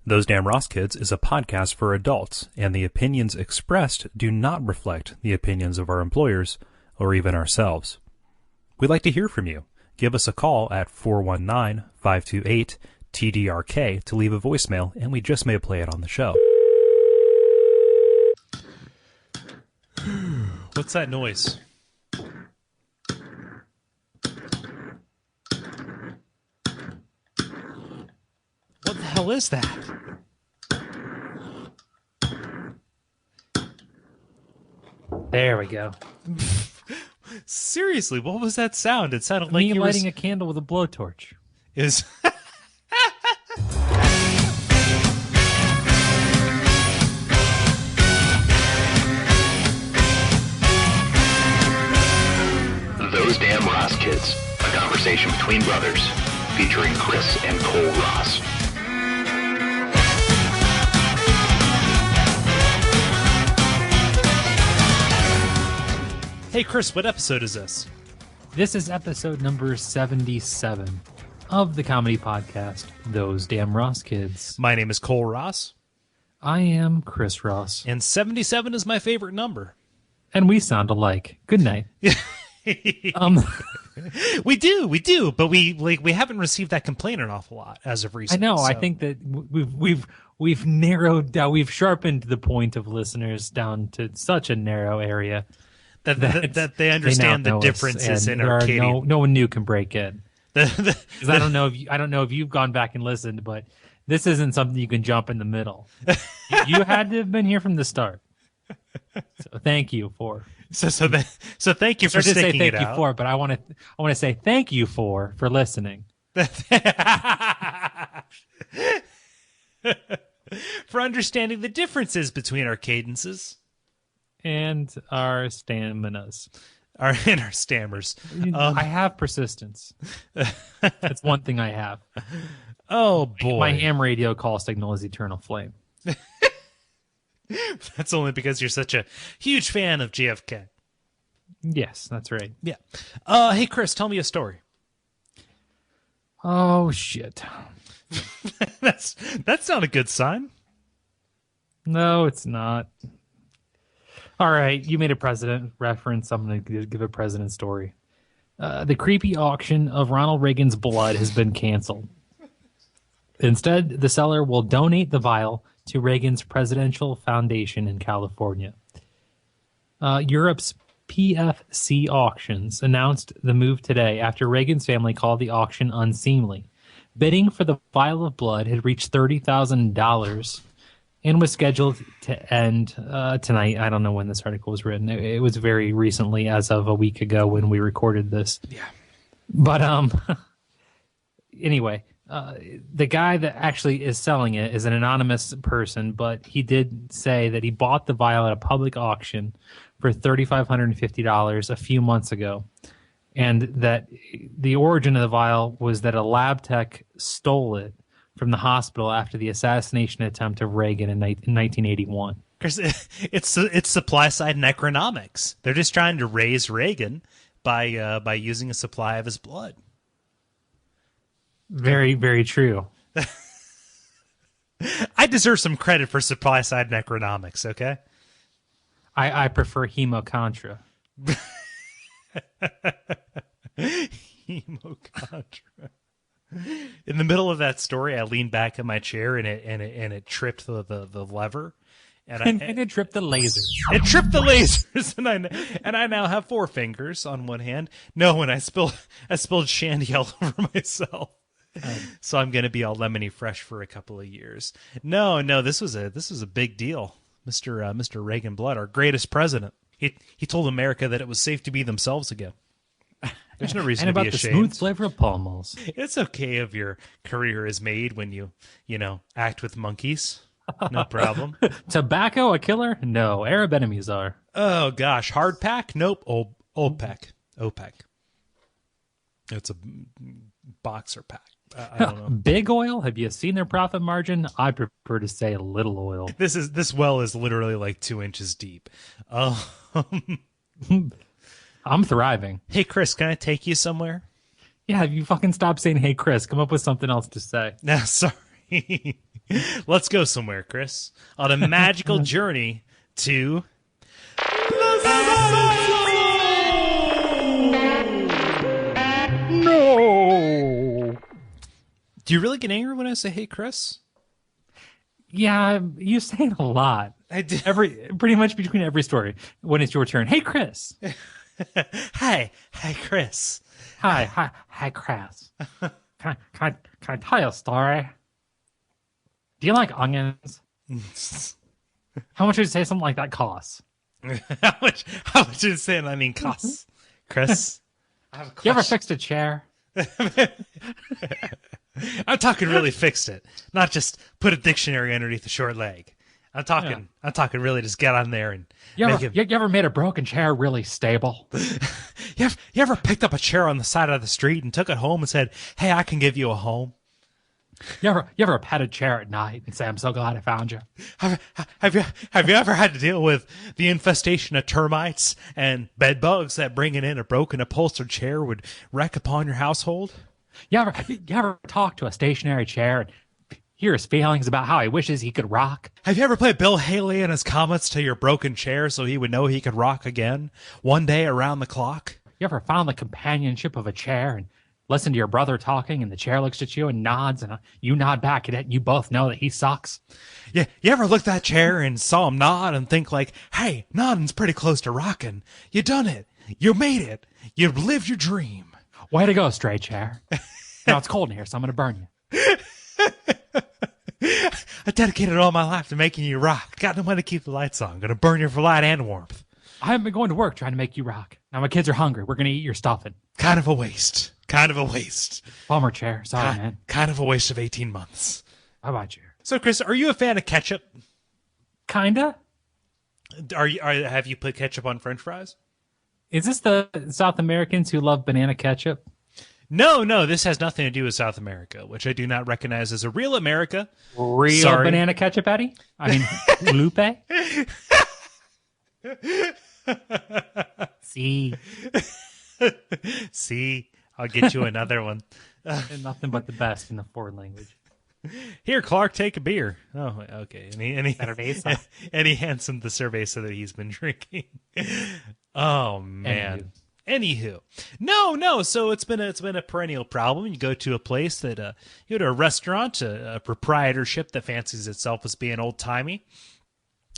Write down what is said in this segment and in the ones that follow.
Those Damn Ross Kids is a podcast for adults, and the opinions expressed do not reflect the opinions of our employers or even ourselves. We'd like to hear from you. Give us a call at 419-528-TDRK to leave a voicemail, and we just may play it on the show. What's that noise? What the hell is that? There we go. Seriously, what was that sound? It sounded like me lighting a candle with a blowtorch. Is Those Damn Ross Kids, a conversation between brothers, featuring Chris and Cole Ross. Hey Chris, what episode is this? This is episode number 77 of the comedy podcast, Those Damn Ross Kids. My name is Cole Ross. I am Chris Ross. And 77 is my favorite number. And we sound alike. Good night. We do, but we haven't received that complaint an awful lot as of recent. I know. So. I think that we've narrowed down, we've sharpened the point of listeners down to such a narrow area that they understand the differences in Arcadian. No one new can break in. Because I don't know if you've gone back and listened, but this isn't something you can jump in the middle. You had to have been here from the start. So thank you for. So thank you for sticking it out. Thank you for, but I want to say thank you for listening. For understanding the differences between our cadences and our staminas, our stammers. I have persistence. That's one thing I have. Oh boy, my ham radio call signal is eternal flame. That's only because you're such a huge fan of JFK. Yes, that's right. Yeah. Hey, Chris, tell me a story. Oh, shit. That's not a good sign. No, it's not. All right, you made a president reference. I'm going to give a president story. The creepy auction of Ronald Reagan's blood has been canceled. Instead, the seller will donate the vial to Reagan's Presidential Foundation in California. Europe's PFC Auctions announced the move today after Reagan's family called the auction unseemly. Bidding for the vial of blood had reached $30,000 and was scheduled to end tonight. I don't know when this article was written. It was very recently, as of a week ago when we recorded this. Yeah. But anyway, the guy that actually is selling it is an anonymous person, but he did say that he bought the vial at a public auction for $3,550 a few months ago, and that the origin of the vial was that a lab tech stole it from the hospital after the assassination attempt of Reagan in 1981. It's supply side necronomics. They're just trying to raise Reagan by using a supply of his blood. Very, very true. I deserve some credit for supply side necronomics, okay? I prefer hemocontra. Hemocontra. In the middle of that story, I leaned back in my chair and it tripped the lever. And it tripped the lasers. It tripped the lasers, and I now have 4 fingers on one hand. No, and I spilled shandy all over myself. So I'm gonna be all lemony fresh for a couple of years. No, this was a big deal, Mr. Reagan Blood, our greatest president. He told America that it was safe to be themselves again. There's no reason to be ashamed. And about the smooth flavor of Pall Malls. It's okay if your career is made when you act with monkeys. No problem. Tobacco a killer? No. Arab enemies are. Oh gosh, hard pack? Nope. OPEC. It's a boxer pack. I don't know. Big oil? Have you seen their profit margin? I prefer to say little oil. This well is literally like 2 inches deep. I'm thriving. Hey Chris, can I take you somewhere? Yeah, if you fucking stop saying "Hey Chris," come up with something else to say. No, sorry. Let's go somewhere, Chris. On a magical journey to... No. Do you really get angry when I say, hey, Chris? Yeah, you say it a lot. I do. Pretty much between every story when it's your turn. Hey, Chris. Hey, Chris. Hi, Chris. Can I tell you a story? Do you like onions? How much would you say something like that costs? How much did it say? I mean, costs, Chris. I have a You ever question. fixed a chair? I'm talking really fixed it, not just put a dictionary underneath the short leg. I'm talking really just get on there and You make it. you ever made a broken chair really stable? You ever picked up a chair on the side of the street and took it home and said, "Hey, I can give you a home"? You ever pet a chair at night and say, "I'm so glad I found you"? Have you ever had to deal with the infestation of termites and bed bugs that bringing in a broken upholstered chair would wreak upon your household? You ever talk to a stationary chair and hear his feelings about how he wishes he could rock? Have you ever played Bill Haley and his comments to your broken chair so he would know he could rock again one day around the clock? You ever found the companionship of a chair and listen to your brother talking and the chair looks at you and nods and you nod back at it and you both know that he sucks? Yeah, you ever looked at that chair and saw him nod and think like, hey, nodding's pretty close to rocking. You done it. You made it. You lived your dream. Way to go, stray chair. Now it's cold in here, so I'm going to burn you. I dedicated all my life to making you rock. Got no money to keep the lights on. Gonna burn you for light and warmth. I haven't been going to work trying to make you rock. Now my kids are hungry. We're going to eat your stuffing. Kind of a waste. Bummer, chair. Sorry, man. Kind of a waste of 18 months. Bye-bye, chair. So, Chris, are you a fan of ketchup? Kinda. Have you put ketchup on French fries? Is this the South Americans who love banana ketchup? No, this has nothing to do with South America, which I do not recognize as a real America. Real Sorry. banana ketchup, Eddie? I mean, Lupe? See, I'll get you another one. And nothing but the best in the foreign language. Here, Clark, take a beer. Oh, okay. Cerveza. And he hands him the cerveza that he's been drinking. Oh man. Anywho, no. So it's been a perennial problem. You go to a place that you go to a restaurant, a proprietorship that fancies itself as being old timey,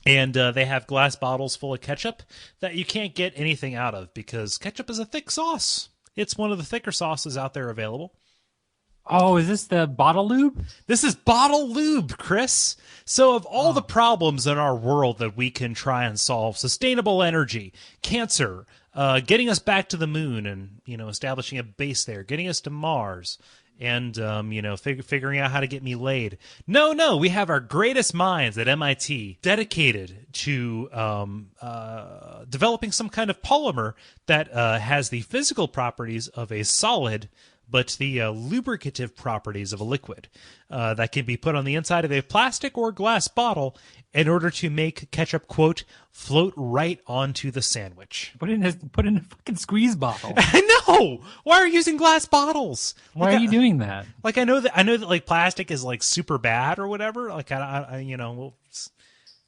and they have glass bottles full of ketchup that you can't get anything out of because ketchup is a thick sauce. It's one of the thicker sauces out there available. Oh, is this the bottle lube? This is bottle lube, Chris. So of all the problems in our world that we can try and solve, sustainable energy, cancer, getting us back to the moon and, establishing a base there, getting us to Mars, and, figuring out how to get me laid. No, we have our greatest minds at MIT dedicated to developing some kind of polymer that has the physical properties of a solid but the lubricative properties of a liquid that can be put on the inside of a plastic or glass bottle in order to make ketchup, quote, float right onto the sandwich. Put in a fucking squeeze bottle. I know. Why are you using glass bottles? Why are you doing that? Like I know that like plastic is like super bad or whatever. Like I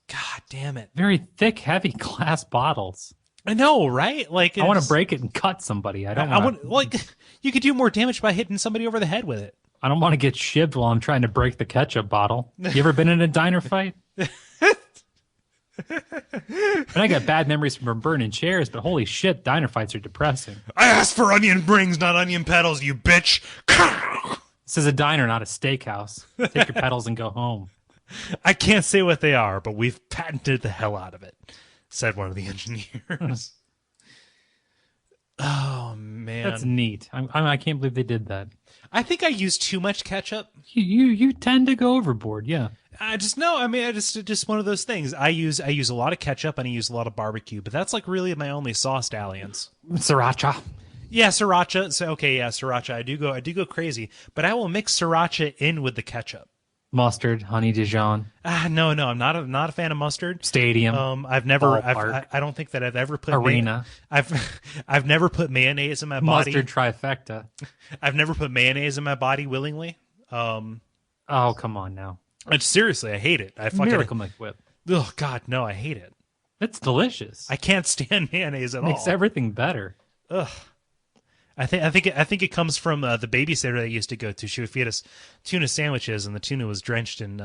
God damn it. Very thick, heavy glass bottles. I know, right? Like I want to break it and cut somebody. I don't want like you could do more damage by hitting somebody over the head with it. I don't want to get shivved while I'm trying to break the ketchup bottle. You ever been in a diner fight? And I got bad memories from burning chairs, but holy shit, diner fights are depressing. I asked for onion rings, not onion petals, you bitch. This is a diner, not a steakhouse. Take your petals and go home. I can't say what they are, but we've patented the hell out of it, said one of the engineers. Oh, man. That's neat. I can't believe they did that. I think I use too much ketchup. You tend to go overboard, yeah. Just one of those things. I use a lot of ketchup and I use a lot of barbecue, but that's like really my only sauce dalliance. Sriracha. Yeah, sriracha. So okay, yeah, sriracha. I do go crazy, but I will mix sriracha in with the ketchup. Mustard, honey Dijon. No, I'm not a fan of mustard. Stadium. I don't think that I've ever put Arena. I've never put mayonnaise in my body. Mustard trifecta. I've never put mayonnaise in my body willingly. Oh, come on now. Seriously, I hate it. I fucking Miracle McWhip. Oh God, no, I hate it. It's delicious. I can't stand mayonnaise at all. Makes everything better. Ugh. I think it comes from the babysitter that I used to go to. She would feed us tuna sandwiches, and the tuna was drenched in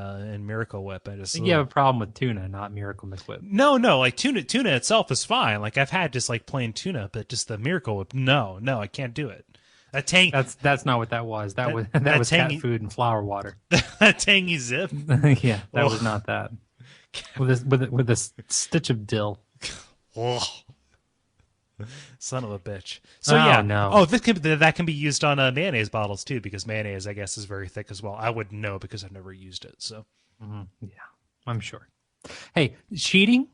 Miracle Whip. I think you have a problem with tuna, not Miracle McWhip. No, like tuna itself is fine. Like I've had just like plain tuna, but just the Miracle Whip, no, I can't do it. That's not what that was. That was cat food and flour water. That tangy zip. Yeah, that was not that. With a stitch of dill. Oh. Son of a bitch. So yeah, no. Oh, that can be used on mayonnaise bottles too, because mayonnaise, I guess, is very thick as well. I wouldn't know because I've never used it. So yeah, I'm sure. Hey, cheating,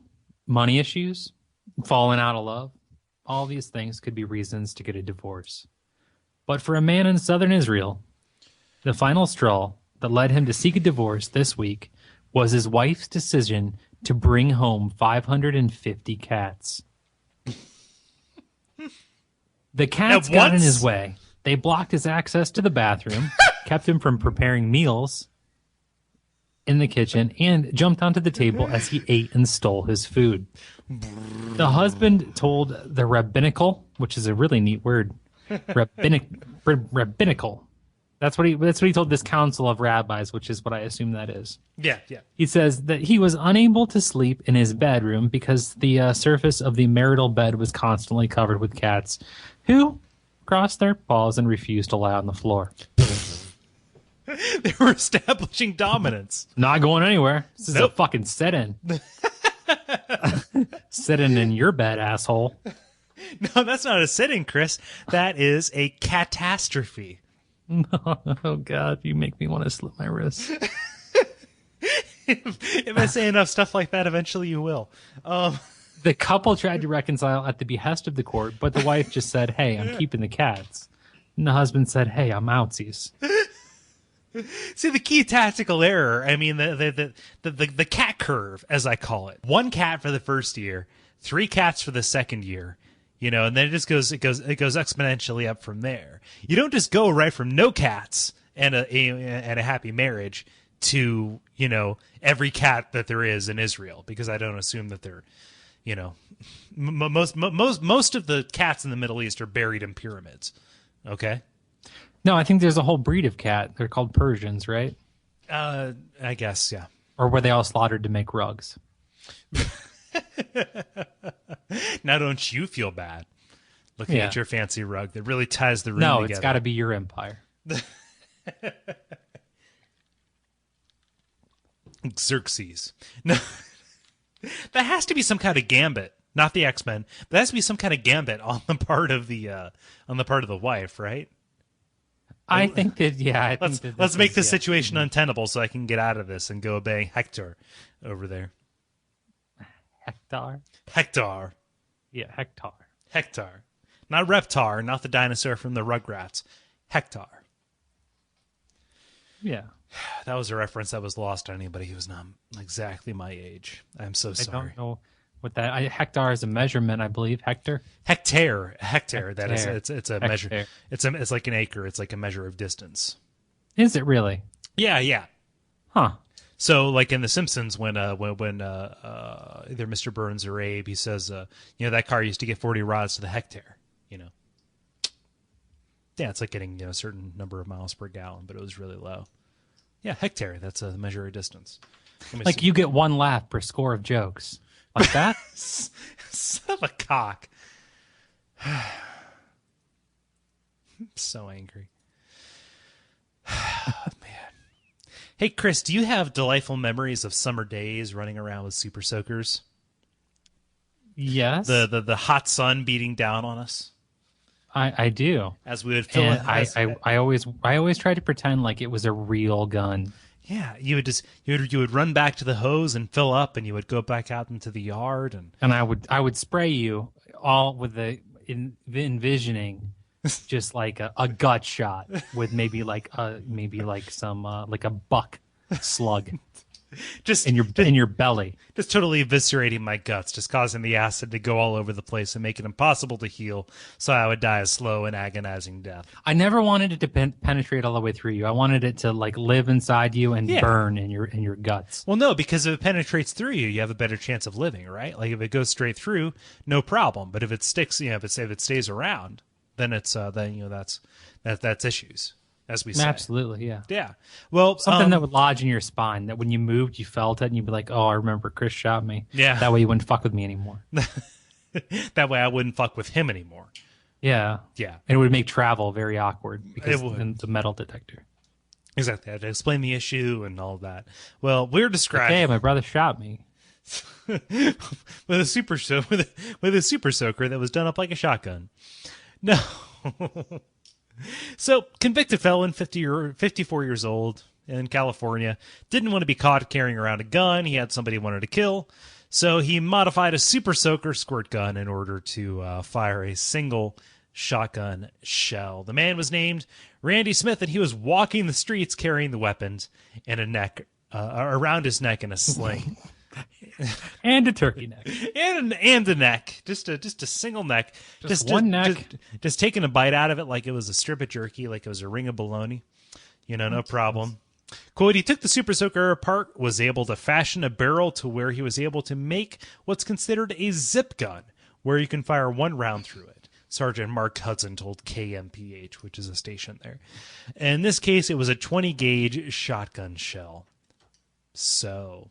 money issues, falling out of love, all these things could be reasons to get a divorce. But for a man in southern Israel, the final straw that led him to seek a divorce this week was his wife's decision to bring home 550 cats. The cats got in his way. They blocked his access to the bathroom, kept him from preparing meals in the kitchen, and jumped onto the table as he ate and stole his food. The husband told the rabbinical, which is a really neat word, rabbinical. That's what he told this council of rabbis, which is what I assume that is. Yeah. He says that he was unable to sleep in his bedroom because the surface of the marital bed was constantly covered with cats who crossed their paws and refused to lie on the floor. They were establishing dominance. Not going anywhere. This is a fucking sit-in. Sit-in in your bed, asshole. No, that's not a sit-in, Chris. That is a catastrophe. Oh, God, you make me want to slit my wrist. If I say enough stuff like that, eventually you will. The couple tried to reconcile at the behest of the court, but the wife just said, hey, I'm keeping the cats. And the husband said, hey, I'm outsies. See, the key tactical error, I mean, the cat curve, as I call it. 1 cat for the first year, 3 cats for the second year. You know, and then it goes exponentially up from there. You don't just go right from no cats and a happy marriage to, you know, every cat that there is in Israel, because I don't assume that they're, you know, most of the cats in the Middle East are buried in pyramids. Okay. No, I think there's a whole breed of cat. They're called Persians, right? I guess, yeah. Or were they all slaughtered to make rugs? Now don't you feel bad looking at your fancy rug that really ties the room together? No, it's got to be your empire. Xerxes. No, that has to be some kind of gambit, not the X-Men. But that has to be some kind of gambit on the part of the wife, right? I think that, yeah. Let's make this situation untenable so I can get out of this and go obey Hector over there. Hector. Yeah, Hector. Not Reptar, not the dinosaur from the Rugrats. Hector. Yeah. That was a reference that was lost on anybody who was not exactly my age. I'm so sorry. I don't know what that. Hector is a measurement, I believe. Hectare. That is. It's a hectare. Measure. It's like an acre. It's like a measure of distance. Is it really? Yeah. Huh. So, like in The Simpsons, when either Mr. Burns or Abe, he says, you know, that car used to get 40 rods to the hectare. You know. Yeah, it's like getting, you know, a certain number of miles per gallon, but it was really low. Yeah, hectare. That's a measure of distance. Like you get 1 laugh per score of jokes. Like that? Son of a cock. I'm so angry. Man. Hey, Chris, do you have delightful memories of summer days running around with super soakers? Yes. The hot sun beating down on us? I do. As we would fill it. I always try to pretend like it was a real gun. Yeah, you would run back to the hose and fill up, and you would go back out into the yard, and I would spray you all with envisioning just like a gut shot with maybe like some like a buck slug just in your belly. Just totally eviscerating my guts, just causing the acid to go all over the place and make it impossible to heal, so I would die a slow and agonizing death. I never wanted it to penetrate all the way through you. I wanted it to like live inside you and burn in your guts. Well, no, because if it penetrates through you, you have a better chance of living, right? Like if it goes straight through, no problem. But if it sticks, if it stays around, then that's issues. As we say. Absolutely, yeah. Yeah. Well, something that would lodge in your spine, that when you moved, you felt it, and you'd be like, oh, I remember Chris shot me. Yeah. That way you wouldn't fuck with me anymore. That way I wouldn't fuck with him anymore. Yeah. Yeah. And it would make travel very awkward because of the metal detector. Exactly. I had to explain the issue and all that. Well, we're describing... Hey, my brother shot me. with a super soaker that was done up like a shotgun. No. So, convicted felon, 54 years old, in California, didn't want to be caught carrying around a gun. He had somebody he wanted to kill, so he modified a super soaker squirt gun in order to fire a single shotgun shell. The man was named Randy Smith, and he was walking the streets carrying the weapons in around his neck in a sling. And a turkey neck. And a neck. Just a single neck. Just one neck. Just taking a bite out of it like it was a strip of jerky, like it was a ring of bologna. No problem. Quote, he took the super soaker apart, was able to fashion a barrel to where he was able to make what's considered a zip gun, where you can fire one round through it. Sergeant Mark Hudson told KMPH, which is a station there. In this case, it was a 20-gauge shotgun shell. So...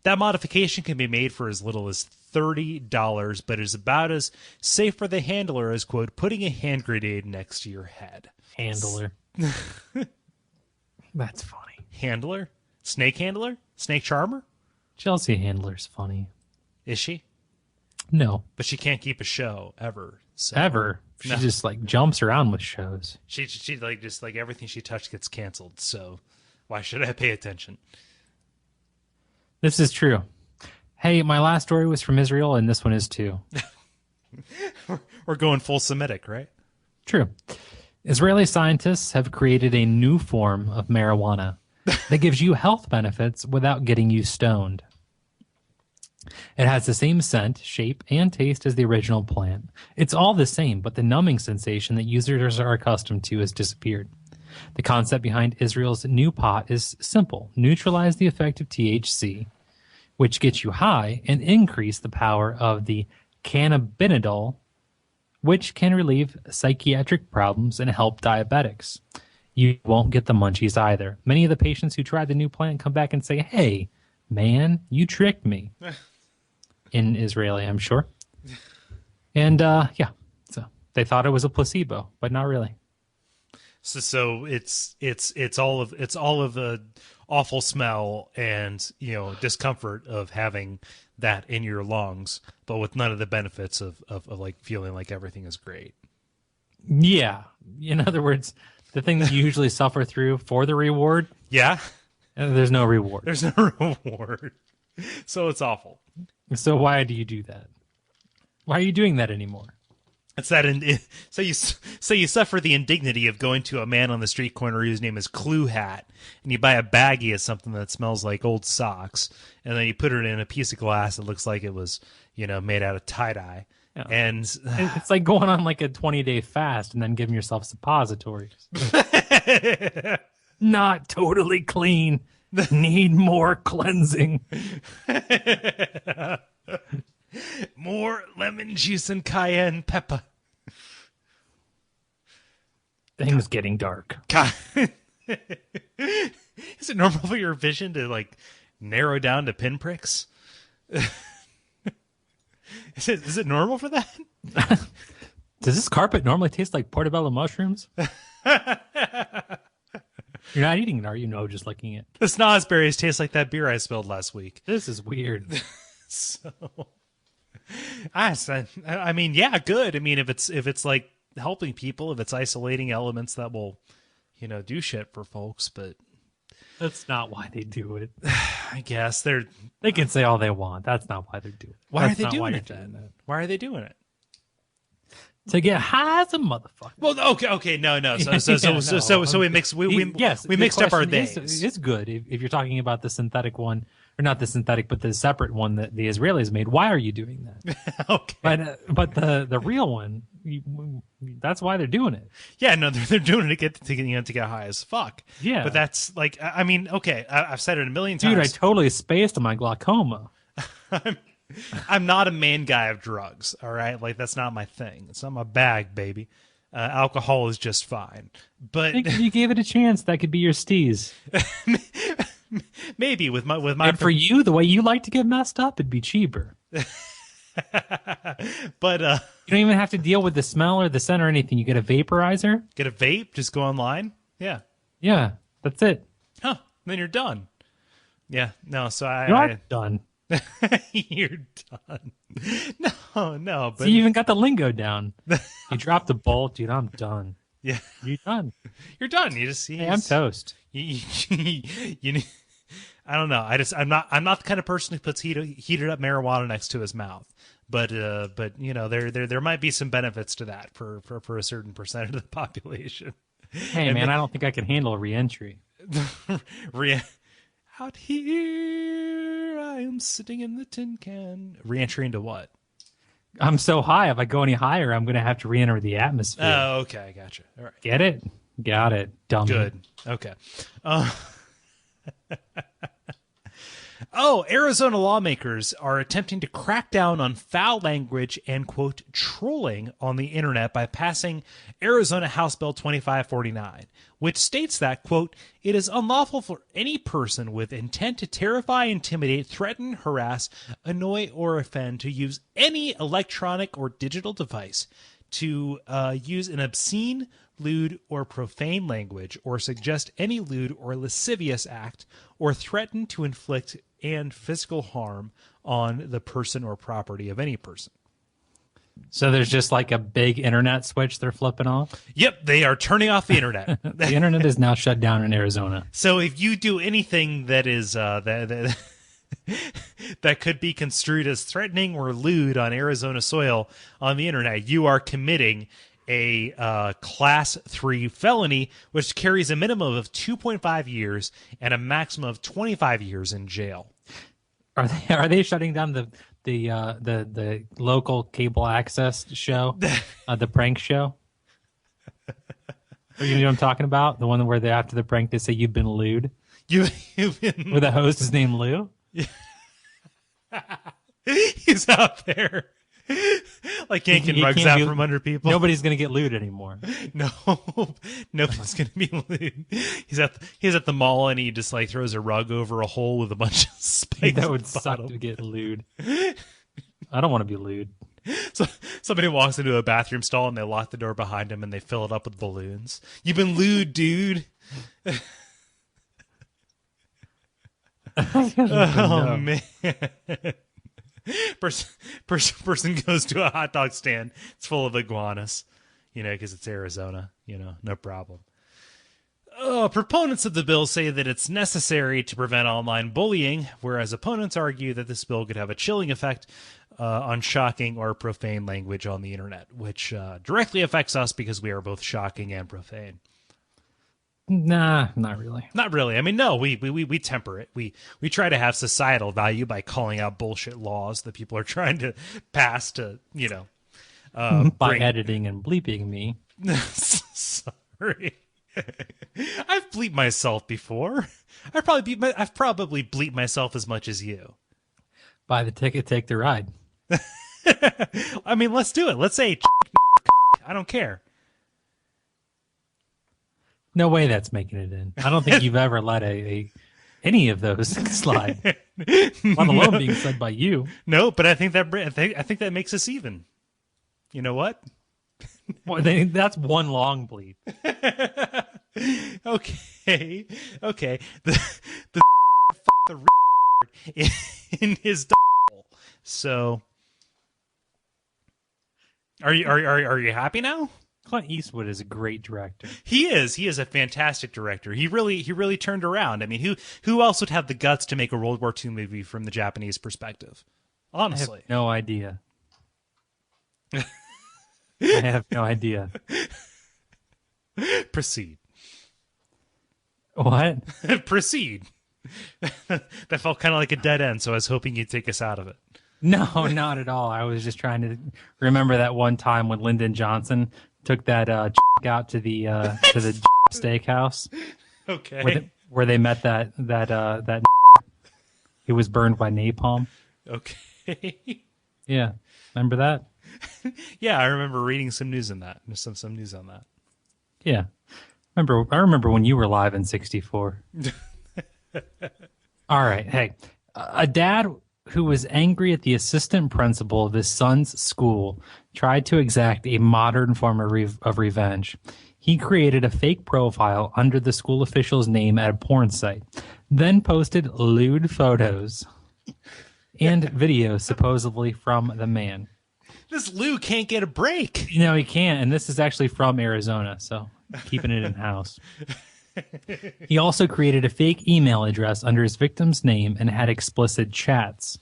that modification can be made for as little as $30, but is about as safe for the handler as, quote, putting a hand grenade next to your head. Handler. That's funny. Handler? Snake handler? Snake charmer? Chelsea Handler's funny. Is she? No. But she can't keep a show, ever. So. Ever. She just, jumps around with shows. She everything she touched gets canceled, so why should I pay attention? This is true. Hey, my last story was from Israel, and this one is too. We're going full Semitic, right? True. Israeli scientists have created a new form of marijuana that gives you health benefits without getting you stoned. It has the same scent, shape, and taste as the original plant. It's all the same, but the numbing sensation that users are accustomed to has disappeared. The concept behind Israel's new pot is simple. Neutralize the effect of THC, which gets you high, and increase the power of the cannabinol, which can relieve psychiatric problems and help diabetics. You won't get the munchies either. Many of the patients who tried the new plant come back and say, hey, man, you tricked me. In Israeli, I'm sure. And, so they thought it was a placebo, but not really. So it's all of the awful smell and discomfort of having that in your lungs, but with none of the benefits of like feeling like everything is great. Yeah. In other words, the thing that you usually suffer through for the reward. Yeah. There's no reward. There's no reward. So it's awful. So why do you do that? Why are you doing that anymore? It's that. So you suffer the indignity of going to a man on the street corner whose name is Clue Hat, and you buy a baggie of something that smells like old socks, and then you put it in a piece of glass that looks like it was, made out of tie-dye. Yeah. And it's like going on like a 20-day fast and then giving yourself suppositories. Not totally clean. Need more cleansing. More lemon juice and cayenne pepper. Things getting dark. Is it normal for your vision to narrow down to pinpricks? Is it normal for that? Does this carpet normally taste like portobello mushrooms? You're not eating it, are you? No, just licking it. The snozberries taste like that beer I spilled last week. This is weird. So, I mean, yeah, good. I mean, if it's like helping people, if it's isolating elements that will, do shit for folks, but that's not why they do it. I guess they can say all they want. That's not why they're doing it. Why are they doing it then? Why are they doing it? To get high as a motherfucker. Well, okay, no. So we mixed we the mixed up our question days. It's good if you're talking about the synthetic one, or not the synthetic, but the separate one that the Israelis made. Why are you doing that? Okay, but the real one, that's why they're doing it. yeah, no, they're doing it to get high as fuck. Yeah. but that's like, I mean, okay, I've said it a million Dude, times. I totally spaced on my glaucoma. I'm not a main guy of drugs, all right? Like, that's not my thing. It's not my bag, baby. Alcohol is just fine. But I think if you gave it a chance, that could be your steez. maybe with my And for you, the way you like to get messed up, it'd be cheaper. but You don't even have to deal with the smell or the scent or anything. You get a vaporizer. get a vape, just go online. Yeah. Yeah, that's it. Huh. Then you're done. Yeah. No, so You're done. You're done. No, but So you even got the lingo down. You dropped the bolt, dude. I'm done. yeah, You're done. you're done. You just Hey, I'm toast. you I don't know. I'm not the kind of person who puts heated up marijuana next to his mouth. But you know, there might be some benefits to that for a certain percentage of the population. Hey, man, I don't think I can handle a reentry. Out here, I am sitting in the tin can. Reentry into what? I'm so high. If I go any higher, I'm going to have to re-enter the atmosphere. Oh, okay, I gotcha. All right, Get it? Got it. Dummy. good. Okay. Arizona lawmakers are attempting to crack down on foul language and, quote, trolling on the internet by passing Arizona House Bill 2549, which states that, quote, it is unlawful for any person with intent to terrify, intimidate, threaten, harass, annoy, or offend to use any electronic or digital device to use an obscene, lewd, or profane language, or suggest any lewd or lascivious act, or threaten to inflict and physical harm on the person or property of any person. So there's just like a big internet switch they're flipping off. Yep, they are turning off the internet. The internet is now shut down in Arizona. So if you do anything that is that could be construed as threatening or lewd on Arizona soil on the internet, you are committing a class 3 felony, which carries a minimum of 2.5 years and a maximum of 25 years in jail. Are they shutting down the local cable access show, the prank show? You know what I'm talking about? The one where they, after the prank, they say you've been lewd. You've been Where the host is named Lou. He's out there like yanking rugs out from under people. Nobody's gonna get lewd anymore. No, nobody's gonna be lewd. He's at the mall and he just like throws a rug over a hole with a bunch of spikes. That would suck to get lewd. I don't want to be lewd. So somebody walks into a bathroom stall and they lock the door behind him and they fill it up with balloons. You've been lewd, dude. Oh man. Person goes to a hot dog stand. It's full of iguanas, because it's Arizona. No problem. Proponents of the bill say that it's necessary to prevent online bullying, whereas opponents argue that this bill could have a chilling effect on shocking or profane language on the internet, which directly affects us because we are both shocking and profane. Nah, not really. Not really. I mean, no, we temper it. We try to have societal value by calling out bullshit laws that people are trying to pass to, by editing and bleeping me. Sorry. I've bleeped myself before. I've probably bleeped myself as much as you. Buy the ticket, take the ride. I mean, let's do it. Let's say I don't care. No way that's making it in. I don't think you've ever let any of those slide, let alone being said by you. No, but I think that makes us even. You know what? Well, that's one long bleep. Okay. The in his hole. So, are you happy now? Clint Eastwood is a great director. He is. He is a fantastic director. He really turned around. I mean, who else would have the guts to make a World War II movie from the Japanese perspective? Honestly, I have no idea. I have no idea. Proceed. What? Proceed. That felt kind of like a dead end, so I was hoping you'd take us out of it. No, not at all. I was just trying to remember that one time when Lyndon Johnson took that out to the steakhouse. Okay. Where they met that he was burned by napalm. Okay. Yeah, remember that? Yeah, I remember reading some news on that. Some news on that. Yeah, I remember when you were live in '64. All right, hey, a dad who was angry at the assistant principal of his son's school tried to exact a modern form of revenge. He created a fake profile under the school official's name at a porn site, then posted lewd photos and videos supposedly from the man. This Lou can't get a break. No, he can't, and this is actually from Arizona, so keeping it in-house. He also created a fake email address under his victim's name and had explicit chats.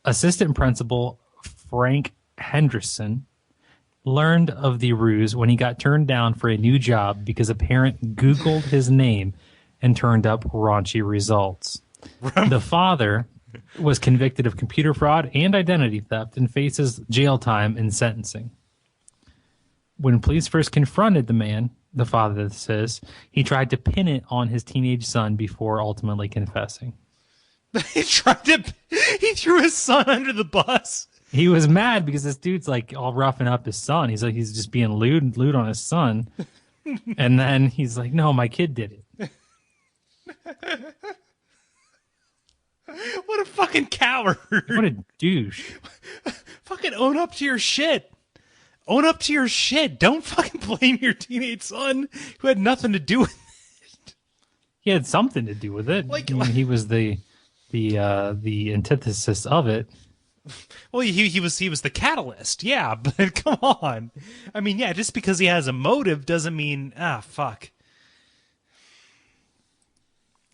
Assistant Principal Frank Henderson learned of the ruse when he got turned down for a new job because a parent Googled his name and turned up raunchy results. The father was convicted of computer fraud and identity theft and faces jail time and sentencing. When police first confronted the man, the father says, he tried to pin it on his teenage son before ultimately confessing. He threw his son under the bus. He was mad because this dude's like all roughing up his son. He's like, he's just being lewd on his son. And then he's like, no, my kid did it. What a fucking coward. What a douche. Fucking own up to your shit. Own up to your shit. Don't fucking blame your teenage son who had nothing to do with it. He had something to do with it. Like, I mean, he was the antithesis of it. Well, he was the catalyst. Yeah, but come on. I mean, yeah, just because he has a motive doesn't mean fuck.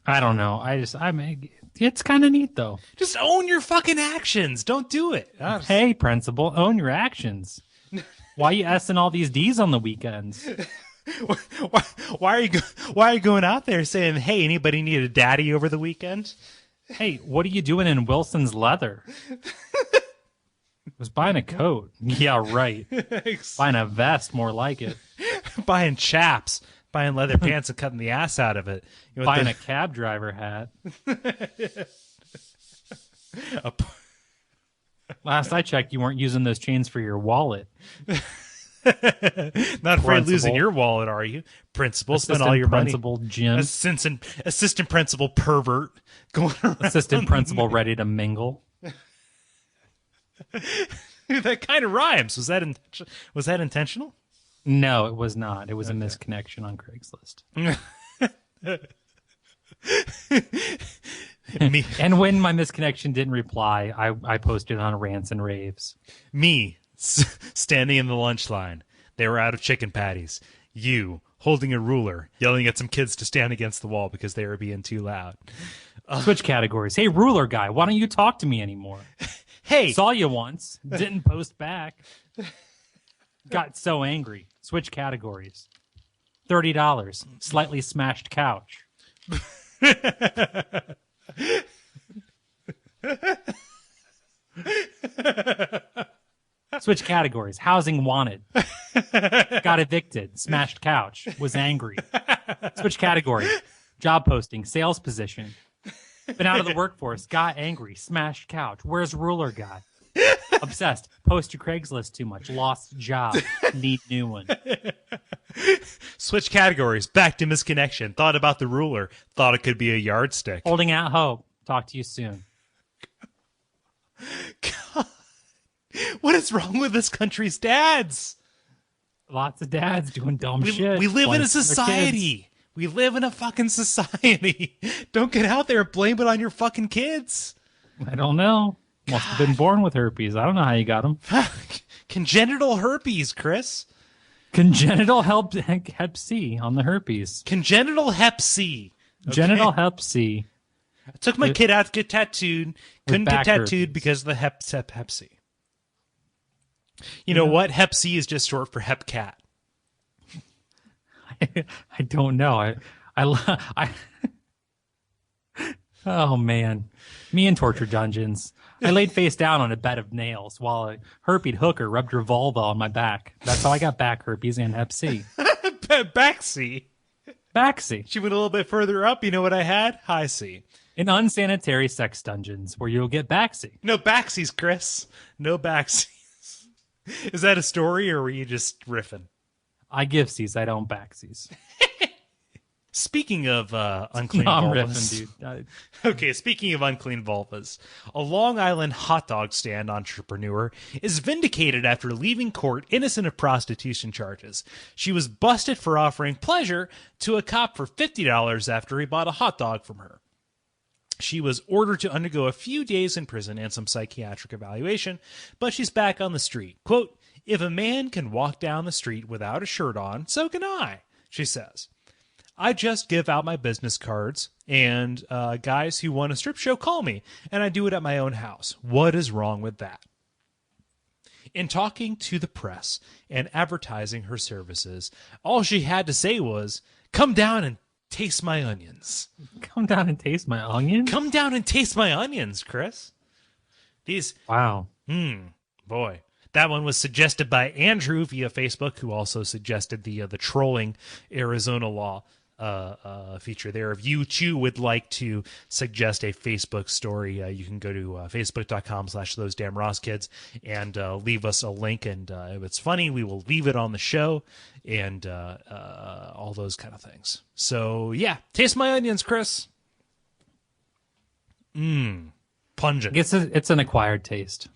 I don't know. I mean, it's kind of neat though. Just own your fucking actions. Don't do it. Hey, principal, own your actions. Why are you S-ing all these D's on the weekends? Why are you going out there saying, "Hey, anybody need a daddy over the weekend?" Hey, what are you doing in Wilson's leather? Was buying a coat. Yeah, right. Buying a vest, more like it. Buying chaps, buying leather pants and cutting the ass out of it. You know, buying a cab driver hat. Last I checked, you weren't using those chains for your wallet. Not afraid of losing your wallet, are you? Principal, spend all your principal, money. Jim. Assistant principal, pervert. Going around. Assistant principal, ready to mingle. That kind of rhymes. Was that intentional? No, it was not. It was a misconnection on Craigslist. And when my misconnection didn't reply, I posted on Rants and Raves. Me, standing in the lunch line. They were out of chicken patties. You, holding a ruler, yelling at some kids to stand against the wall because they were being too loud. Switch categories. Hey, ruler guy, why don't you talk to me anymore? Hey. Saw you once. Didn't post back. Got so angry. Switch categories. $30. Slightly smashed couch. Switch categories. Housing wanted. Got evicted. Smashed couch. Was angry. Switch category. Job posting. Sales position. Been out of the workforce. Got angry. Smashed couch. Where's ruler guy? Obsessed. Post to Craigslist too much. Lost job. Need new one. Switch categories. Back to misconnection. Thought about the ruler. Thought it could be a yardstick. Holding out hope. Talk to you soon. God. What is wrong with this country's dads? Lots of dads doing dumb shit. We live in a society. We live in a fucking society. Don't get out there and blame it on your fucking kids. I don't know. Must have been born with herpes. I don't know how you got them. Congenital herpes, Chris. Congenital hep C on the herpes. Congenital hep C. Okay. Genital hep C. I took my kid out to get tattooed. Couldn't get tattooed herpes. because of the hep C. You know what? Hep C is just short for Hep Cat. I don't know. I oh man, me in torture dungeons. I laid face down on a bed of nails while a herped hooker rubbed her vulva on my back. That's how I got back herpes and Hep C. Back C. Back C. She went a little bit further up. You know what I had? High C. In unsanitary sex dungeons where you'll get back C. No backsies, Chris. No backsies. Is that a story, or were you just riffing? I give C's, I don't back C's. Speaking of unclean No, I'm vulvas. riffing, dude. Okay, speaking of unclean vulvas, a Long Island hot dog stand entrepreneur is vindicated after leaving court innocent of prostitution charges. She was busted for offering pleasure to a cop for $50 after he bought a hot dog from her. She was ordered to undergo a few days in prison and some psychiatric evaluation, but she's back on the street. Quote, "If a man can walk down the street without a shirt on, so can I," she says. "I just give out my business cards, and guys who want a strip show call me, and I do it at my own house. What is wrong with that?" In talking to the press and advertising her services, all she had to say was, "Come down and taste my onions." Come down and taste my onion? Come down and taste my onions, Chris. These, Wow. boy. That one was suggested by Andrew via Facebook, who also suggested the trolling Arizona law feature there. If you too would like to suggest a Facebook story, you can go to facebook.com/those-damn-Ross-kids and leave us a link. And if it's funny, we will leave it on the show and all those kind of things. So, yeah, taste my onions, Chris. Pungent. It's an acquired taste.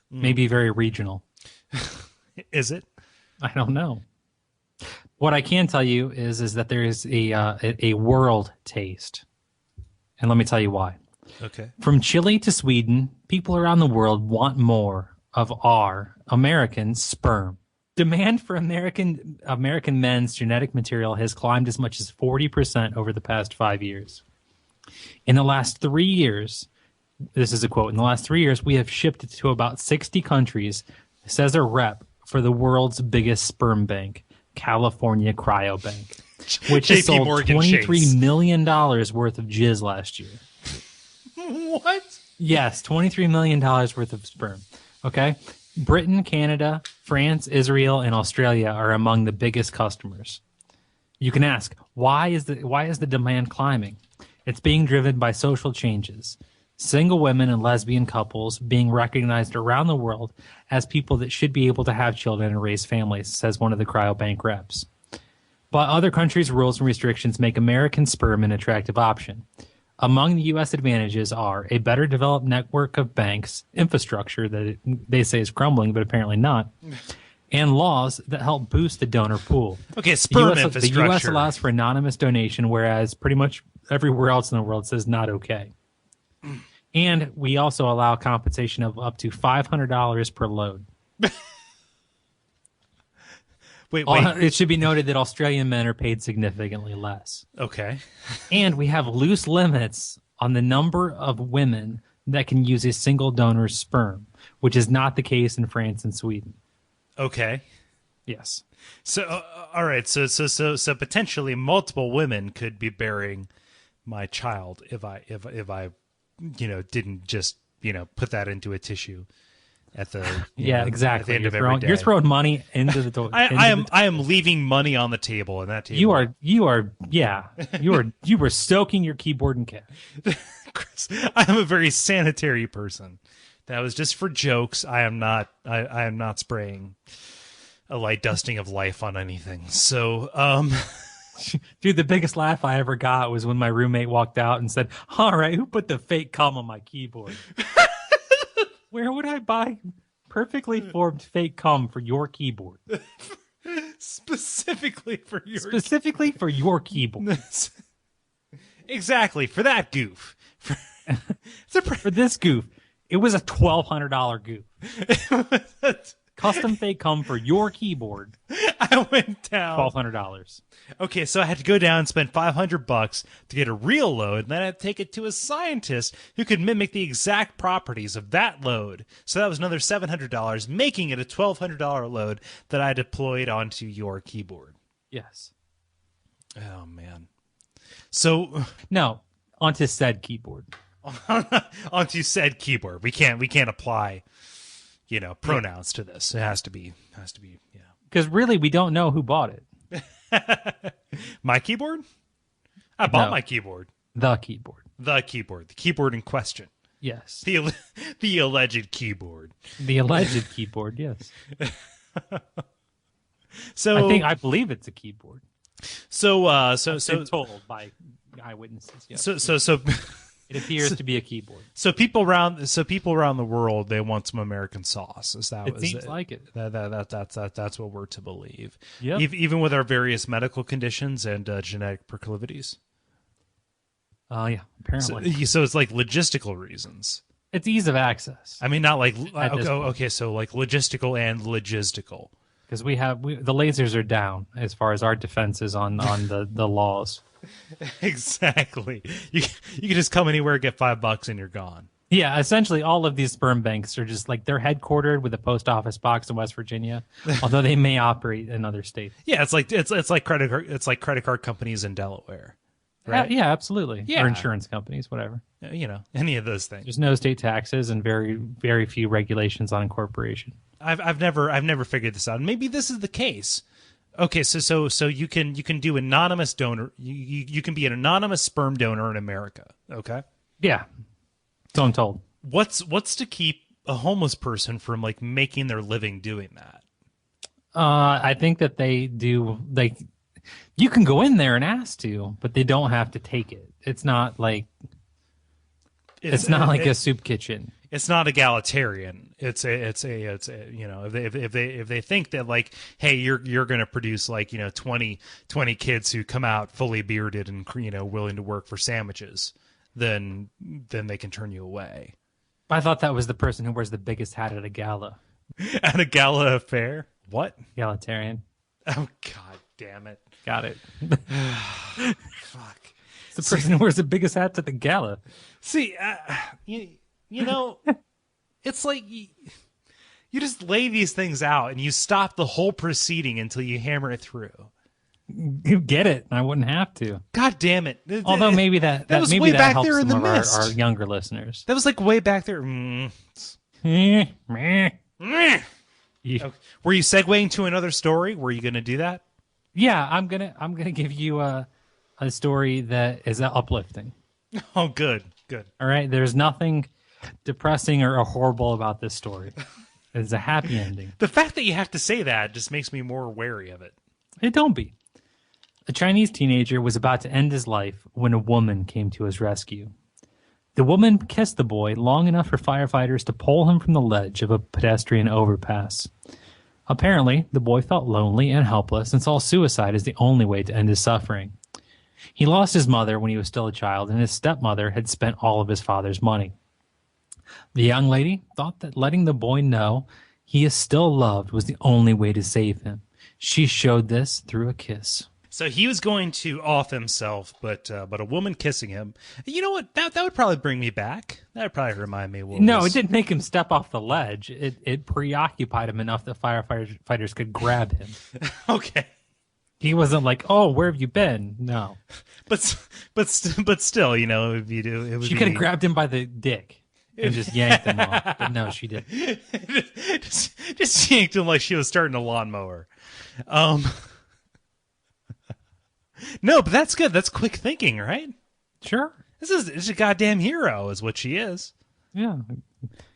Maybe very regional. Is it? I don't know. What I can tell you is that there is a world taste. And let me tell you why. Okay. From Chile to Sweden, people around the world want more of our American sperm. Demand for American men's genetic material has climbed as much as 40% over the past 5 years. In the last 3 years, this is a quote, "In the last 3 years, we have shipped to about 60 countries," says a rep for the world's biggest sperm bank, California Cryobank, which has sold $23 million worth of jizz last year. What? Yes, $23 million worth of sperm. Okay? Britain, Canada, France, Israel, and Australia are among the biggest customers. You can ask, why is the demand climbing? It's being driven by social changes. Single women and lesbian couples being recognized around the world as people that should be able to have children and raise families, says one of the cryobank reps. But other countries' rules and restrictions make American sperm an attractive option. Among the U.S. advantages are a better developed network of banks, infrastructure that they say is crumbling, but apparently not, and laws that help boost the donor pool. Okay, sperm The infrastructure. U.S. allows for anonymous donation, whereas pretty much everywhere else in the world says not okay. And we also allow compensation of up to $500 per load. Wait. It should be noted that Australian men are paid significantly less. Okay. And we have loose limits on the number of women that can use a single donor's sperm, which is not the case in France and Sweden. Okay. Yes. So, all right. So potentially multiple women could be bearing my child if I didn't just put that into a tissue at the exactly. at the end of every day. You're throwing money into the door. I am leaving money on the table, and that table. You were soaking your keyboard in cash. Chris, I am a very sanitary person. That was just for jokes. I am not spraying a light dusting of life on anything. So, dude, the biggest laugh I ever got was when my roommate walked out and said, "All right, who put the fake cum on my keyboard?" Where would I buy perfectly formed fake cum for your keyboard? Specifically for your keyboard. Exactly, for that goof. For this goof. It was a $1,200 goof. Custom fake come for your keyboard. I went down $1,200. Okay, so I had to go down and spend $500 to get a real load, and then I had to take it to a scientist who could mimic the exact properties of that load. So that was another $700, making it a $1,200 load that I deployed onto your keyboard. Yes. Oh man. So No, onto said keyboard. onto said keyboard. We can't apply, pronouns to this. It has to be, Because really, we don't know who bought it. My keyboard? I bought No. my keyboard. The keyboard. The keyboard in question. Yes. The alleged keyboard. The alleged keyboard, yes. So I believe it's a keyboard. So Been told by eyewitnesses. Yes. so It appears to be a keyboard. So people around the world, they want some American sauce. Is that? It seems like it. That's what we're to believe. Yep. Even with our various medical conditions and genetic proclivities. Yeah, apparently. So it's like logistical reasons. It's ease of access. I mean, not like point. so like logistical and logistical. Because the lasers are down as far as our defenses on the laws. Exactly. You can just come anywhere, get $5, and you're gone. Yeah, essentially all of these sperm banks are just like they're headquartered with a post office box in West Virginia, although they may operate in other states. Yeah, it's like credit card companies in Delaware. Right? Yeah, absolutely. Yeah. Or insurance companies, whatever. Any of those things. There's no state taxes and very, very few regulations on incorporation. I've never figured this out. Maybe this is the case. Okay, so you can do anonymous donor. You can be an anonymous sperm donor in America. Okay. Yeah. So I'm told. What's to keep a homeless person from like making their living doing that? I think that they do. You can go in there and ask to, but they don't have to take it. It's not like a soup kitchen. It's not egalitarian. It's a if they think that like, hey, you're going to produce like 20 kids who come out fully bearded and willing to work for sandwiches, then they can turn you away. I thought that was the person who wears the biggest hat at a gala. At a gala affair? What? Egalitarian. Oh God damn it! Got it. Fuck. It's the person who wears the biggest hats at the gala. See, it's like you just lay these things out and you stop the whole proceeding until you hammer it through. You get it. I wouldn't have to. God damn it! Although maybe that was maybe way that back helps there in some the of mist. our younger listeners. That was like way back there. Were you segueing to another story? Were you going to do that? Yeah, I'm gonna give you a story that is uplifting. Oh, good. All right, there's nothing depressing or horrible about this story. It's a happy ending. The fact that you have to say that just makes me more wary of it. Don't be. A Chinese teenager was about to end his life when a woman came to his rescue. The woman kissed the boy long enough for firefighters to pull him from the ledge of a pedestrian overpass. Apparently, the boy felt lonely and helpless and saw suicide as the only way to end his suffering. He lost his mother when he was still a child, and his stepmother had spent all of his father's money. The young lady thought that letting the boy know he is still loved was the only way to save him. She showed this through a kiss. So he was going to off himself, but a woman kissing him. You know what? That would probably bring me back. That would probably remind me. It didn't make him step off the ledge. It preoccupied him enough that firefighters could grab him. Okay. He wasn't like, "Oh, where have you been?" No. But still, if you do, it would She could have grabbed him by the dick and just yanked him off. But no, she didn't. just yanked him like she was starting a lawnmower. No, but that's good. That's quick thinking, right? Sure. This is a goddamn hero, is what she is. Yeah.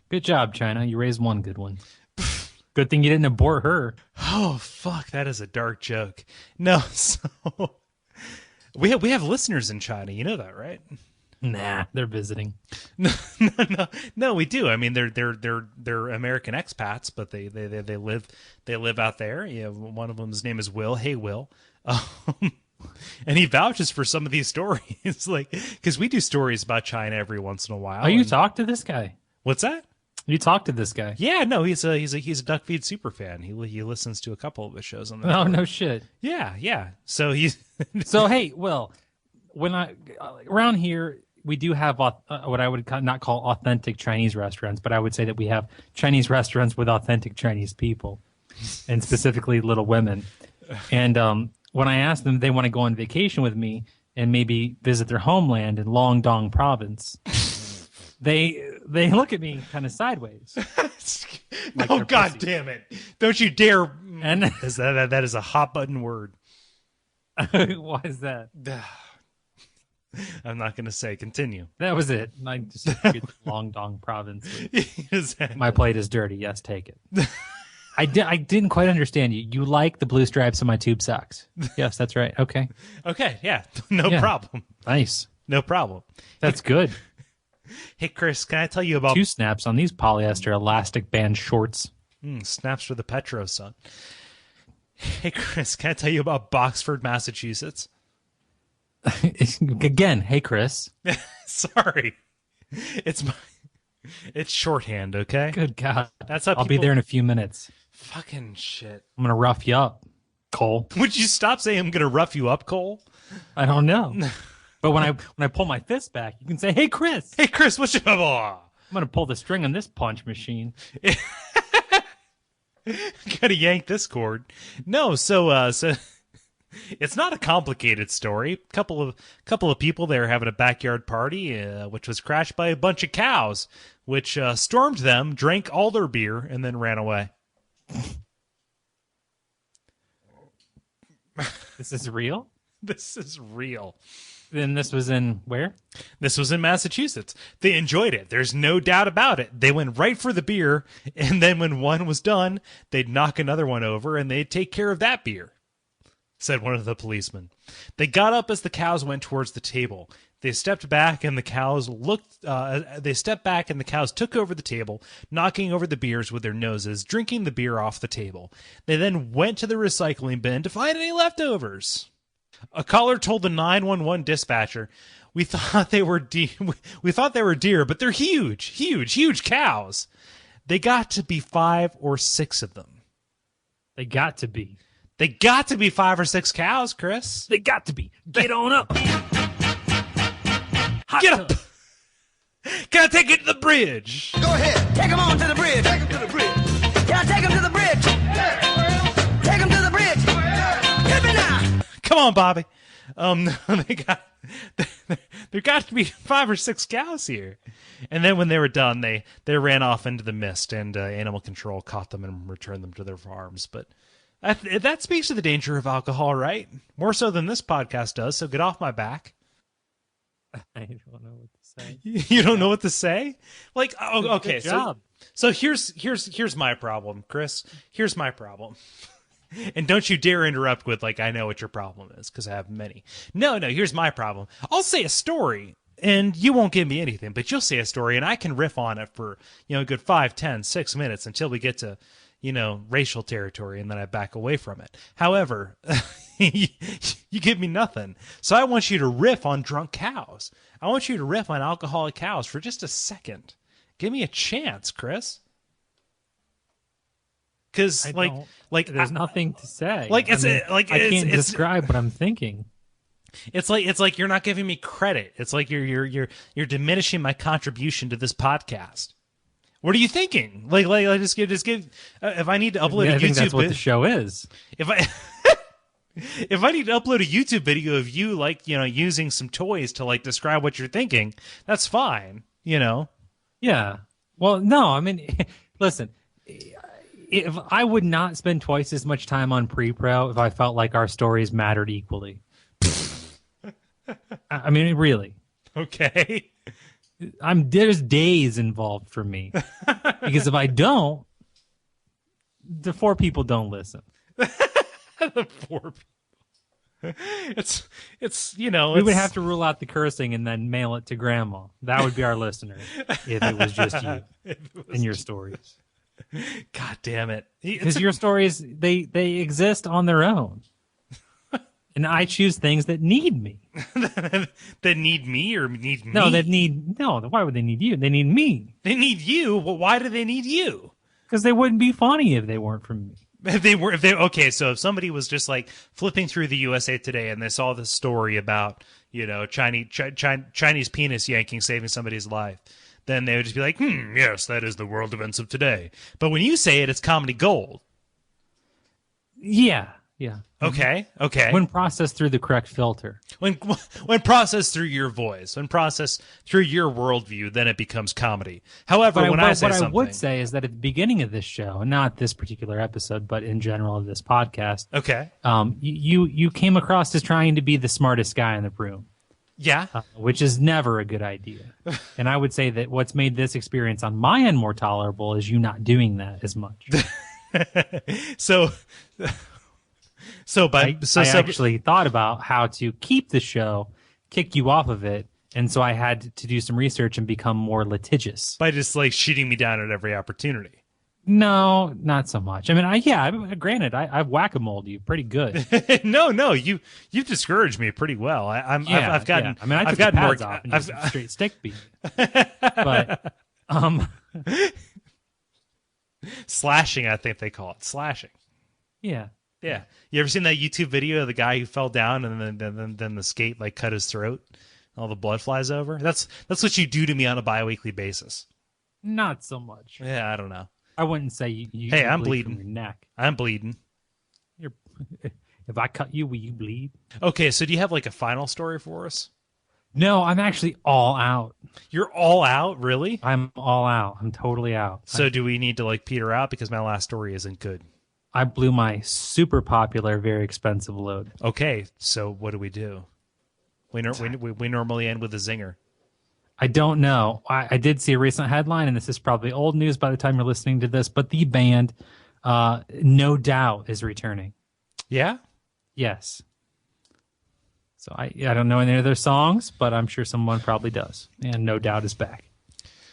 Good job, China. You raised one good one. Good thing you didn't abort her. Oh, fuck. That is a dark joke. No, so we have listeners in China. You know that, right? Nah, they're visiting. No, we do. I mean, they're American expats, but they live out there. Yeah, one of them's name is Will. Hey, Will. And he vouches for some of these stories, like because we do stories about China every once in a while. Oh, you talk to this guy? What's that? You talked to this guy. Yeah, no, he's a Duckfeed super fan. He listens to a couple of the shows on the Oh, network. no shit. Yeah. So he's So, hey, well, when around here, we do have what I would not call authentic Chinese restaurants, but I would say that we have Chinese restaurants with authentic Chinese people, and specifically little women. And when I ask them if they want to go on vacation with me and maybe visit their homeland in Longdong province, they look at me kind of sideways. Like no, God pussies. damn it! Don't you dare! And That is a hot button word. why is that? I'm not going to say. Continue. That was it. I just Longdong province. My plate is dirty. Yes, take it. I didn't quite understand you. You like the blue stripes on my tube socks? Yes, that's right. Okay. Okay. Yeah. No Yeah. problem. Nice. No problem. That's good. Hey, Chris, can I tell you about 2 snaps on these polyester elastic band shorts. snaps for the Petro, son? Hey, Chris, can I tell you about Boxford, Massachusetts? Again, hey Chris. Sorry, it's shorthand. Okay. Good God. That's how I'll be there in a few minutes. Fucking shit. I'm gonna rough you up, Cole. Would you stop saying I'm gonna rough you up, Cole? I don't know. But when I pull my fist back, you can say, "Hey, Chris." Hey, Chris, what's your? I'm gonna pull the string on this punch machine. Gotta yank this cord. No, so it's not a complicated story. Couple of people there having a backyard party, which was crashed by a bunch of cows, which stormed them, drank all their beer, and then ran away. This is real? This is real. Then this was in where? This was in Massachusetts. They enjoyed it. There's no doubt about it. They went right for the beer, and then when one was done, they'd knock another one over, and they'd take care of that beer, said one of the policemen. They got up as the cows went towards the table. They stepped back, and the cows took over the table, knocking over the beers with their noses, drinking the beer off the table. They then went to the recycling bin to find any leftovers. A caller told the 911 dispatcher, "We thought they were deer, but they're huge cows. They got to be 5 or 6 of them. They got to be. They got to be 5 or 6 cows, Chris. They got to be. Get on up. Get up. Can I take it to the bridge? Go ahead. Take him on to the bridge. Take him to the bridge. Can I take him to the bridge? Take him to the bridge. Hit me now. Come on, Bobby. No, there got to be 5 or 6 cows here. And then when they were done, they ran off into the mist, and animal control caught them and returned them to their farms. But that speaks to the danger of alcohol, right? More so than this podcast does. So get off my back. I don't know what to say. You don't know what to say? Like, oh, okay. Good job. So here's my problem, Chris. Here's my problem. And don't you dare interrupt with, like, I know what your problem is, because I have many. No, here's my problem. I'll say a story, and you won't give me anything, but you'll say a story, and I can riff on it for, a good 5, 10, 6 minutes until we get to, racial territory, and then I back away from it. However, you give me nothing. So I want you to riff on drunk cows. I want you to riff on alcoholic cows for just a second. Give me a chance, Chris. Because there's nothing to say. I can't describe what I'm thinking. It's like you're not giving me credit. It's like you're diminishing my contribution to this podcast. What are you thinking? Like just give. If I need to upload a YouTube, I think that's what the show is. If I need to upload a YouTube video of you using some toys to describe what you're thinking, that's fine. Yeah. Well, no. I mean, listen. If I would not spend twice as much time on pre-pro if I felt like our stories mattered equally. I mean, really. Okay. There's days involved for me. Because if I don't, the 4 people don't listen. The 4 people. We would have to rule out the cursing and then mail it to grandma. That would be our listener if it was just you and your stories. God damn it. Because your stories, they exist on their own. And I choose things that need me. That need me or need me? No, why would they need you? They need me. They need you. Well, why do they need you? Because they wouldn't be funny if they weren't from me. Okay, so if somebody was just like flipping through the USA Today and they saw this story about, Chinese penis yanking saving somebody's life, then they would just be like, yes, that is the world events of today. But when you say it, it's comedy gold. Yeah. Okay. When processed through the correct filter. When processed through your voice, when processed through your worldview, then it becomes comedy. However, What I something, would say is that at the beginning of this show, not this particular episode, but in general of this podcast, okay, you came across as trying to be the smartest guy in the room. Yeah, which is never a good idea. And I would say that what's made this experience on my end more tolerable is you not doing that as much. I actually thought about how to keep the show, kick you off of it, and so I had to do some research and become more litigious. By just like shooting me down at every opportunity. No, not so much. I mean, granted, I've whack-a-moled you pretty good. No, you've discouraged me pretty well. I've gotten. Yeah. I mean, I took gotten the pads off and just straight stick beat. But slashing, I think they call it slashing. Yeah. Yeah. You ever seen that YouTube video of the guy who fell down and then the skate like cut his throat? All the blood flies over. That's what you do to me on a bi-weekly basis. Not so much. Yeah, I don't know. I wouldn't say you Hey, I'm bleed bleeding. from your neck. I'm bleeding. If I cut you, will you bleed? Okay, so do you have like a final story for us? No, I'm actually all out. You're all out, really? I'm all out. I'm totally out. So do we need to like peter out because my last story isn't good? I blew my super popular, very expensive load. Okay, so what do? We normally end with a zinger. I don't know. I did see a recent headline, and this is probably old news by the time you're listening to this, but the band, No Doubt, is returning. Yeah? Yes. So I don't know any of their songs, but I'm sure someone probably does. And No Doubt is back.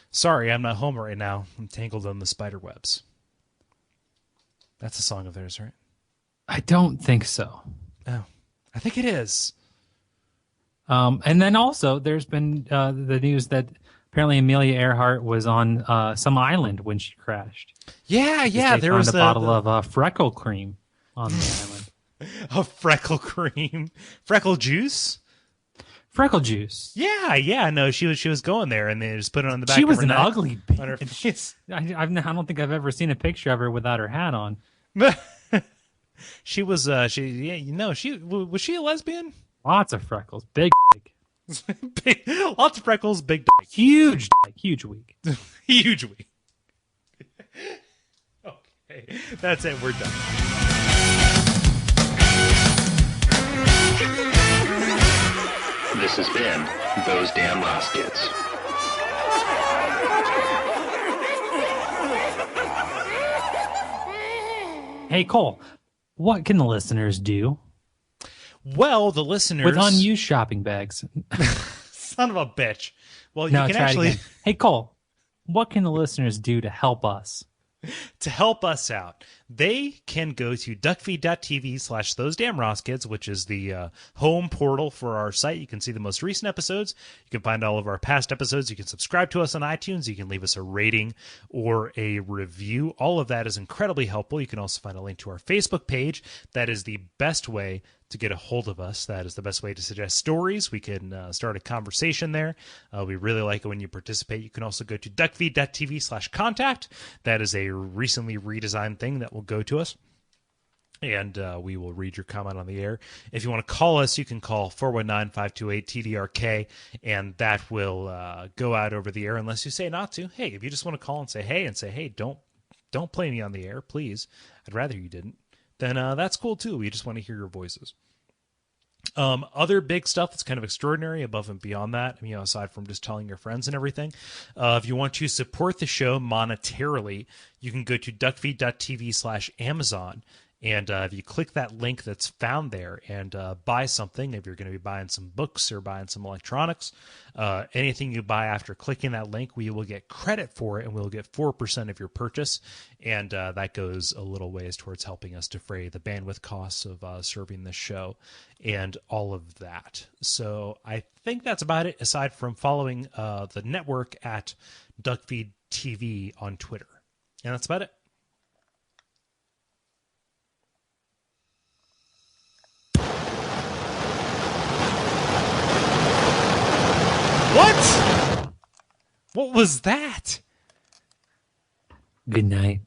Sorry, I'm not home right now. I'm tangled in the spider webs. That's a song of theirs, right? I don't think so. Oh, I think it is. And then also there's been the news that apparently Amelia Earhart was on some island when she crashed. Yeah. There was a bottle of freckle cream on the island. Freckle cream, freckle juice. Freckle juice. Yeah. No, she was going there, and they just put it on the back. She of was her an neck, ugly on her bitch. face. I don't think I've ever seen a picture of her without her hat on. She was. Was she a lesbian? Lots of freckles, big, lots of freckles, big, huge week, huge week. Okay, that's it. We're done. This has been Those Damn Ross Kids. Hey, Cole, what can the listeners do? Well, the listeners with unused shopping bags. Son of a bitch. Well, no, you can actually. Hey, Cole, what can the listeners do to help us? To help us out, they can go to Duckfeed.tv/Those Damn Ross Kids, which is the home portal for our site. You can see the most recent episodes. You can find all of our past episodes. You can subscribe to us on iTunes. You can leave us a rating or a review. All of that is incredibly helpful. You can also find a link to our Facebook page. That is the best way to get a hold of us. That is the best way to suggest stories. We can start a conversation there. We really like it when you participate. You can also go to Duckfeed.tv/contact. That is a recently redesigned thing that will go to us. And we will read your comment on the air. If you want to call us, you can call 419-528-TDRK, and that will go out over the air unless you say not to. Hey, if you just want to call and say, hey, don't play me on the air, please. I'd rather you didn't. Then that's cool too. We just want to hear your voices. Other big stuff that's kind of extraordinary above and beyond that, aside from just telling your friends and everything. If you want to support the show monetarily, you can go to Duckfeed.tv/Amazon, And if you click that link that's found there and buy something, if you're going to be buying some books or buying some electronics, anything you buy after clicking that link, we will get credit for it, and we'll get 4% of your purchase. And that goes a little ways towards helping us defray the bandwidth costs of serving this show and all of that. So I think that's about it, aside from following the network at Duckfeed.tv on Twitter. And that's about it. What? What was that? Good night.